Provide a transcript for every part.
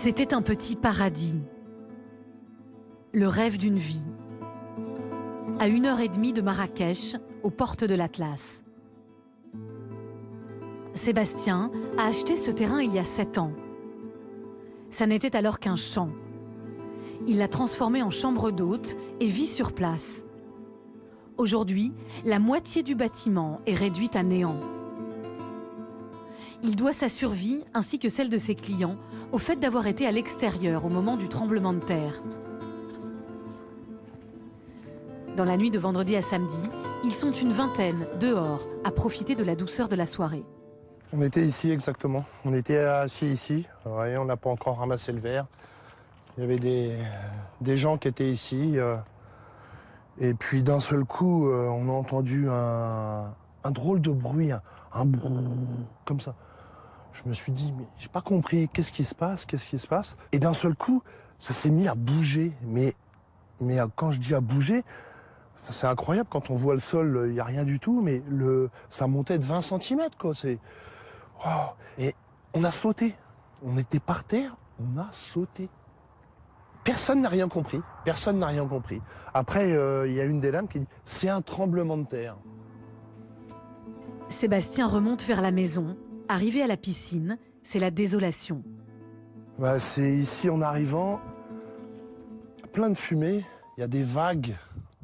C'était un petit paradis, le rêve d'une vie. À 1h30 de Marrakech, aux portes de l'Atlas. Sébastien a acheté ce terrain il y a 7 ans. Ça n'était alors qu'un champ. Il l'a transformé en chambre d'hôte et vit sur place. Aujourd'hui, la moitié du bâtiment est réduite à néant. Il doit sa survie, ainsi que celle de ses clients, au fait d'avoir été à l'extérieur au moment du tremblement de terre. Dans la nuit de vendredi à samedi, ils sont une vingtaine dehors à profiter de la douceur de la soirée. On était ici exactement. On était assis ici. Ouais, on n'a pas encore ramassé le verre. Il y avait des gens qui étaient ici. Et puis d'un seul coup, on a entendu un drôle de bruit, un brrr, comme ça. Je me suis dit, mais j'ai pas compris, qu'est-ce qui se passe, qu'est-ce qui se passe? Et d'un seul coup, ça s'est mis à bouger. Mais quand je dis à bouger, c'est incroyable, quand on voit le sol, il n'y a rien du tout, mais ça montait de 20 cm, quoi. Oh, et on a sauté. On était par terre, on a sauté. Personne n'a rien compris. Personne n'a rien compris. Après, il y a une des dames qui dit « c'est un tremblement de terre ». Sébastien remonte vers la maison. Arrivé à la piscine, c'est la désolation. C'est ici, en arrivant, plein de fumée. Il y a des vagues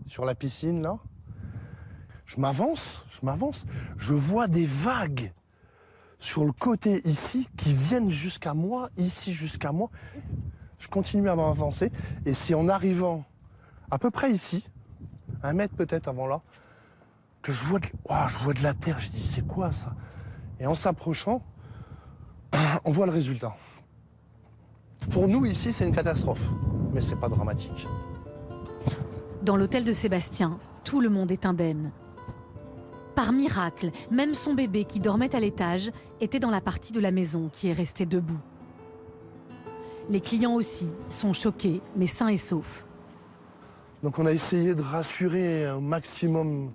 sur la piscine, là. Je m'avance. Je vois des vagues sur le côté ici qui viennent jusqu'à moi, ici jusqu'à moi. Je continue à m'avancer et c'est en arrivant à peu près ici, 1 mètre peut-être avant là, que je vois de la terre. Je dis c'est quoi ça? Et en s'approchant, on voit le résultat. Pour nous ici c'est une catastrophe, mais c'est pas dramatique. Dans l'hôtel de Sébastien, tout le monde est indemne. Par miracle, même son bébé qui dormait à l'étage était dans la partie de la maison qui est restée debout. Les clients aussi sont choqués, mais sains et saufs. Donc on a essayé de rassurer un maximum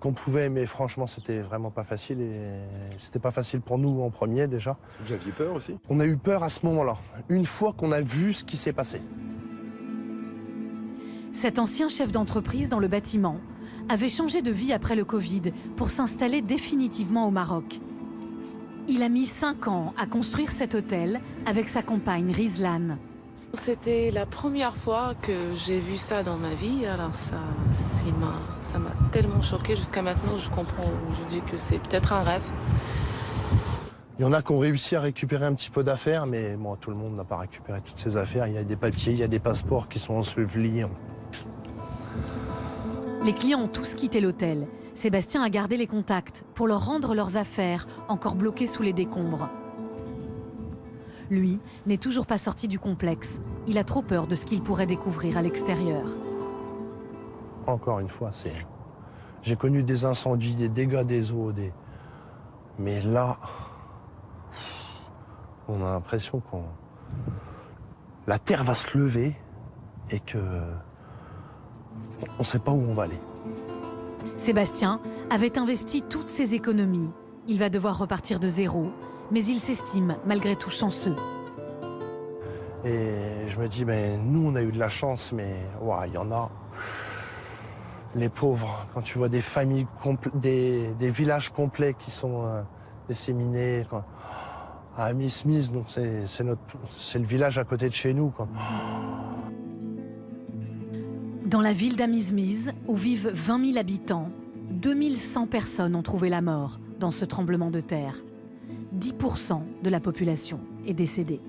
qu'on pouvait, mais franchement c'était vraiment pas facile et c'était pas facile pour nous en premier déjà. Vous aviez peur aussi? On a eu peur à ce moment-là, une fois qu'on a vu ce qui s'est passé. Cet ancien chef d'entreprise dans le bâtiment avait changé de vie après le Covid pour s'installer définitivement au Maroc. Il a mis 5 ans à construire cet hôtel avec sa compagne Rizlan. C'était la première fois que j'ai vu ça dans ma vie, alors ça m'a tellement choquée. Jusqu'à maintenant, je comprends, je dis que c'est peut-être un rêve. Il y en a qui ont réussi à récupérer un petit peu d'affaires, mais bon, tout le monde n'a pas récupéré toutes ses affaires. Il y a des papiers, il y a des passeports qui sont ensevelis. Les clients ont tous quitté l'hôtel. Sébastien a gardé les contacts pour leur rendre leurs affaires, encore bloquées sous les décombres. Lui n'est toujours pas sorti du complexe. Il a trop peur de ce qu'il pourrait découvrir à l'extérieur. Encore une fois, j'ai connu des incendies, des dégâts des eaux, mais là, on a l'impression que la terre va se lever et que on ne sait pas où on va aller. Sébastien avait investi toutes ses économies. Il va devoir repartir de zéro, mais il s'estime malgré tout chanceux. Et je me dis, nous on a eu de la chance, mais il y en a. Les pauvres, quand tu vois des familles, des villages complets qui sont disséminés. À Amismiz, donc c'est le village à côté de chez nous. Dans la ville d'Amismiz, où vivent 20 000 habitants, 2100 personnes ont trouvé la mort dans ce tremblement de terre. 10% de la population est décédée.